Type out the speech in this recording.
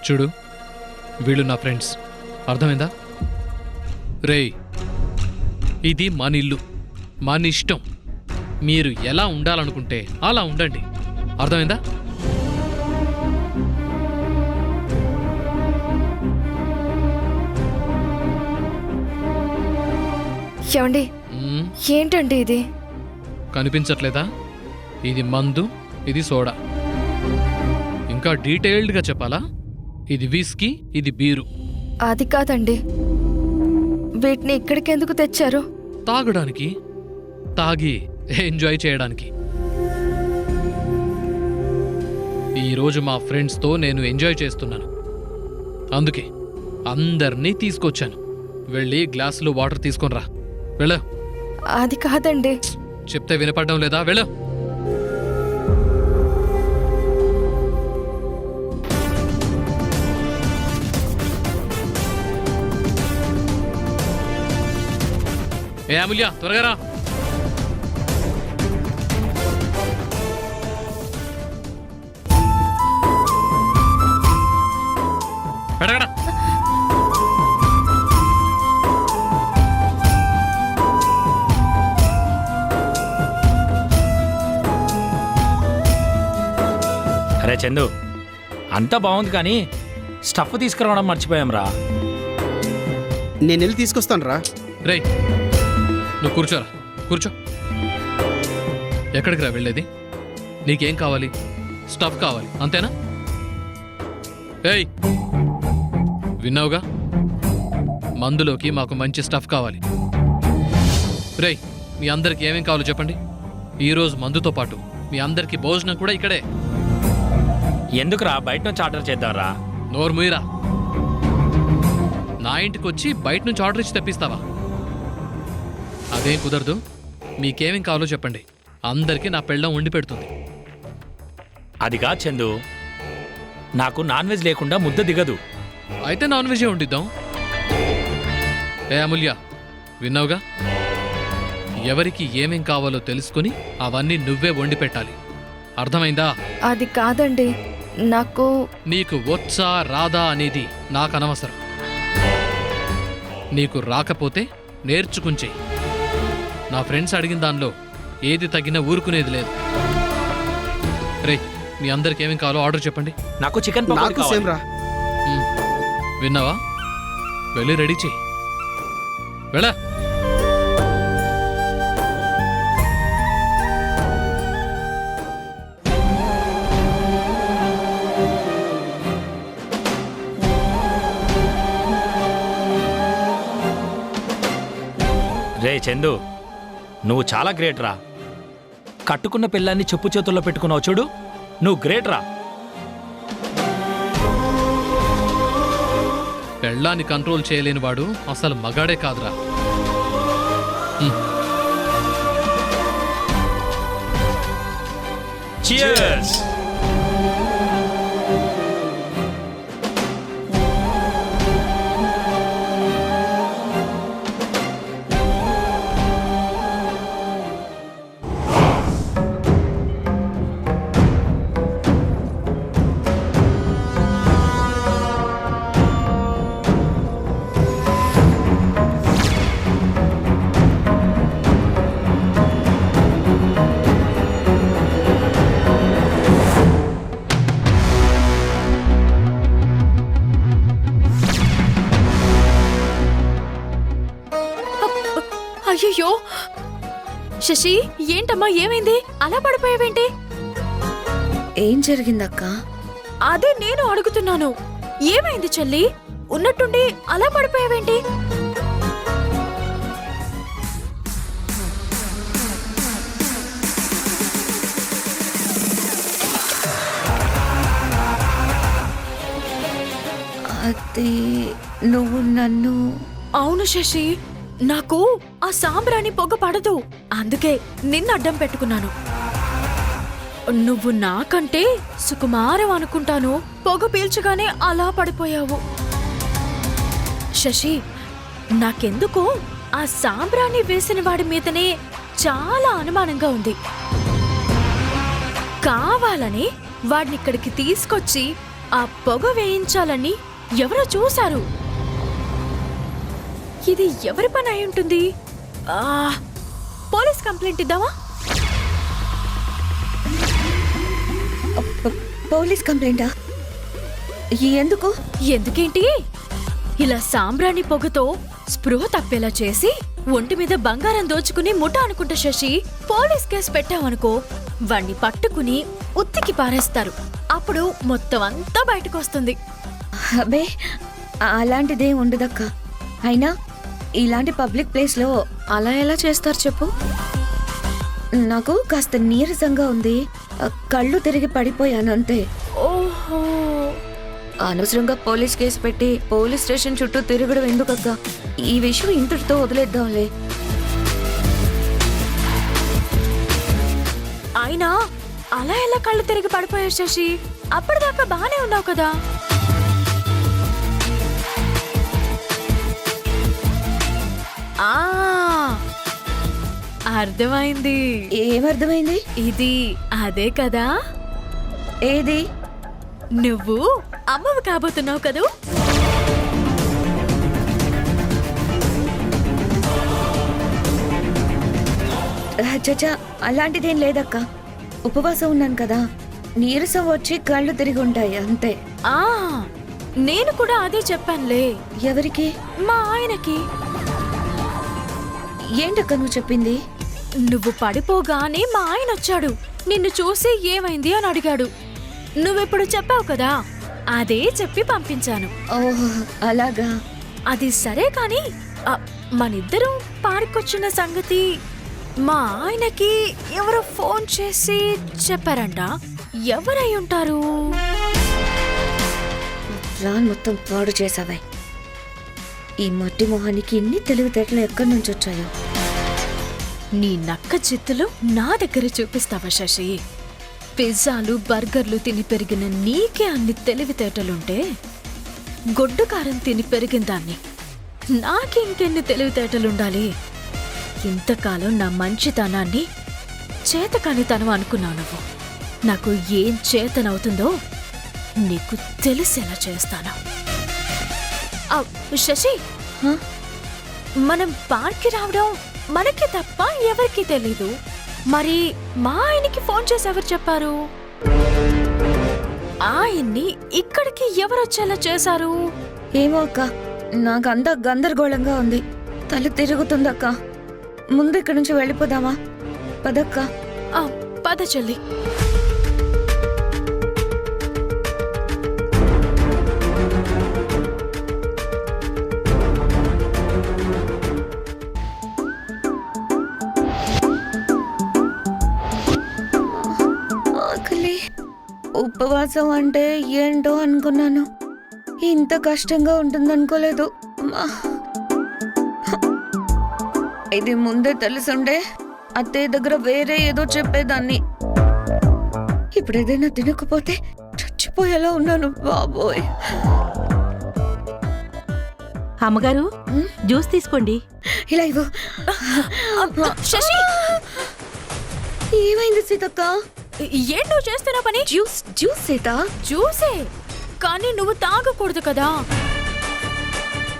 చూడు, వీళ్ళు నా ఫ్రెండ్స్, అర్థమైందా? రేయ్, ఇది మన ఇల్లు, మన ఇష్టం. మీరు ఎలా ఉండాలనుకుంటే అలా ఉండండి, అర్థమైందా? ఏమండి, ఏంటండి ఇది? కనిపించట్లేదా? ఇది మందు, ఇది సోడా. ఇంకా డీటెయిల్డ్గా చెప్పాలా? ఇది విస్కీ, ఇది బీరు. అది కాదండి, వీటిని ఇక్కడికి ఎందుకు తెచ్చారు? తాగడానికి, తాగి ఎంజాయ్ చేయడానికి. ఈరోజు మా ఫ్రెండ్స్తో నేను ఎంజాయ్ చేస్తున్నాను, అందుకే అందరినీ తీసుకొచ్చాను. వెళ్ళి గ్లాసులో వాటర్ తీసుకొని రా. వెళ్ళు. అది కాదండి. చెప్తే వినపడడం లేదా? వెళ్ళు. ఏ అమూల్య, త్వరగా రా. పెడగడా. అరే చందు, అంతా బాగుంది కానీ స్టఫ్ తీసుకురావడం మర్చిపోయాం రా. నేను వెళ్ళి తీసుకొస్తాను రా. రేయ్, నువ్వు కూర్చోరా, కూర్చో. ఎక్కడికి రా వెళ్ళేది? నీకేం కావాలి? స్టఫ్ కావాలి, అంతేనా? ఏయ్, విన్నావుగా? మందులోకి మాకు మంచి స్టఫ్ కావాలి. రేయ్, మీ అందరికి ఏమేం కావాలో చెప్పండి. ఈరోజు మందుతో పాటు మీ అందరికి భోజనం కూడా ఇక్కడే. ఎందుకురా, బయట నుంచి ఆర్డర్ చేద్దాంరా. నోరు మూయరా. నా ఇంటికి వచ్చి బయట నుంచి ఆర్డర్ ఇచ్చి తెప్పిస్తావా? అదేం కుదరదు. మీకేమేం కావాలో చెప్పండి, అందరికీ నా పెళ్ళం వండి పెడుతుంది. అది కాదు చందు, నాకు నాన్ వెజ్ లేకుండా ముద్ద దిగదు. అయితే నాన్ వెజే వండిద్దాం. ఏ అమూల్య, విన్నావుగా? ఎవరికి ఏమేం కావాలో తెలుసుకుని అవన్నీ నువ్వే వండి పెట్టాలి, అర్థమైందా? అది కాదండి, నాకు... నీకు వచ్చా రాదా అనేది నాకు అనవసరం. నీకు రాకపోతే నేర్చుకుంచే. నా ఫ్రెండ్స్ అడిగిన దానిలో ఏది తగ్గినా ఊరుకునేది లేదు. రే, మీ అందరికి ఏమేం కావాలో ఆర్డర్ చెప్పండి. నాకు చికెన్ పకోడీ నాకు సేమ్ కావాలి. రా. విన్నావా? వెళ్ళి రెడీ చెయ్యి. వెళ్ళా. రే చందు, నువ్వు చాలా గ్రేట్ రా. కట్టుకున్న పిల్లాన్ని చెప్పు చేతుల్లో పెట్టుకున్నావు చూడు, నువ్వు గ్రేట్ రా. పెళ్ళాన్ని కంట్రోల్ చేయలేని వాడు అసలు మగాడే కాదురా. Cheers! అయ్యో శశి, ఏంటమ్మా, ఏమైంది? అలా పడిపోయావేంటి? ఏం జరిగిందక్క? అదే నేను అడుగుతున్నాను. ఏమైంది చెల్లి? ఉన్నట్టుండి అలా పడిపోయావేంటి? అది నువ్వు నన్ను... అవును శశి, నాకు ఆ సాంబ్రాణి పొగ పడదు, అందుకే నిన్ను అడ్డం పెట్టుకున్నాను. నువ్వు నాకంటే సుకుమారం అనుకుంటాను, పొగ పీల్చగానే అలా పడిపోయావు. శశి, నాకెందుకో ఆ సాంబ్రాణి వేసిన వాడి మీదనే చాలా అనుమానంగా ఉంది. చంపాలని వాడిని ఇక్కడికి తీసుకొచ్చి ఆ పొగ వేయించాలని ఎవరో చూశారు. ఇది ఎవరి పని అయి ఉంటుంది? పోలీస్ కంప్లైంట్ ఇద్దామా? పోలీస్ కంప్లైంటా? ఎందుకు? ఎందుకేంటి, ఇలా సాంబ్రాణి పొగతో స్పృహ తప్పేలా చేసి ఒంటి మీద బంగారం దోచుకుని ముఠ అనుకుంటా శశి. పోలీస్ కేసు పెట్టావనుకో, వాణ్ణి పట్టుకుని ఉత్తికి పారేస్తారు. అప్పుడు మొత్తం అంతా బయటకు వస్తుంది. అబే, అలాంటిదేం ఉండదక్క. అయినా ఇలాంటి పబ్లిక్ ప్లేస్లో అలా ఎలా చేస్తారు చెప్పు? నాకు కాస్త నీరసంగా ఉంది, కళ్ళు తిరిగి పడిపోయాను అంతే. ఓహో, అనవసరంగా పోలీస్ కేసు పెట్టి పోలీస్ స్టేషన్ చుట్టూ తిరగడం ఎందుకక్క? ఈ విషయం ఇంతటితో వదిలేద్దాంలే. అయినా అలా ఎలా కళ్ళు తిరిగి పడిపోయారు శశి? అప్పటిదాకా బానే ఉన్నావు కదా. అర్థమైంది. ఏమర్థమైంది? ఇది అదే కదా. ఏది? నువ్వు అమ్మవి కాబోతున్నావు కదూ. చచ్చా, అలాంటిదేం లేదక్క. ఉపవాసం ఉన్నాను కదా, నీరసం వచ్చి కళ్ళు తిరిగి ఉంటాయి అంతే. నేను కూడా అదే చెప్పానులే. ఎవరికి? మా ఆయనకి. ఏంటక్క నువ్వు చెప్పింది? నువ్వు పడిపోగానే మా ఆయన వచ్చాడు, నిన్ను చూసి ఏమైంది అని అడిగాడు. నువ్వెప్పుడు చెప్పావు కదా, అదే చెప్పి పంపించాను. ఓహో, అలాగా. అది సరే కాని మనిద్దరం పార్కొచ్చిన సంగతి మా ఆయనకి ఎవరో ఫోన్ చేసి చెప్పారంట. ఎవరై ఉంటారు? ప్లాన్ మొత్తం పాడు చేసావే. ఈ మట్టి మొహానికి ఇన్ని తెలివితేటలు ఎక్కడి నుంచి వచ్చాయో? నీ నక్క చిత్తులు నా దగ్గర చూపిస్తావా శశి? పిజ్జాలు బర్గర్లు తిని పెరిగిన నీకే అన్ని తెలివితేటలుంటే, గొడ్డు కారం తిని పెరిగిన దాన్ని నాకింకెన్ని తెలివితేటలుండాలి? ఇంతకాలం నా మంచితనాన్ని చేతకానితనం అనుకున్నావు నువ్వు. నాకు ఏం చేతనవుతుందో నీకు తెలిసేలా చేస్తాను. శశి, మనం పార్క్కి రావడం మనకి తప్ప ఎవరికి తెలీదు. మరి మా ఆయనకి ఫోన్ చేసి ఎవరు చెప్పారు? ఆయన్ని ఇక్కడికి ఎవరొచ్చేలా చేశారు? ఏమో అక్క, నాకు అంతా గందరగోళంగా ఉంది. తల తిరుగుతుందక్క. ముందు ఇక్కడి నుంచి వెళ్ళిపోదామా? పదక్క. పద చెల్లి. ఆకలి. ఉపవాసం అంటే ఏంటో అనుకున్నాను, ఇంత కష్టంగా ఉంటుందనుకోలేదు. ఇది ముందే తెలుసుండే అత్తయ్య దగ్గర వేరే ఏదో చెప్పేదాన్ని. ఇప్పుడు ఏదైనా తినకపోతే చచ్చిపోయేలా ఉన్నాను బాబోయ్. అమ్మగారు, జ్యూస్ తీసుకోండి. ఇలా ఇవ్వు. శశి, ఏమైంది సీతక్క? ఏం నువ్వు చేస్తున్నా పని? జ్యూస్ సీత. జ్యూసే, కానీ నువ్వు తాగకూడదు కదా.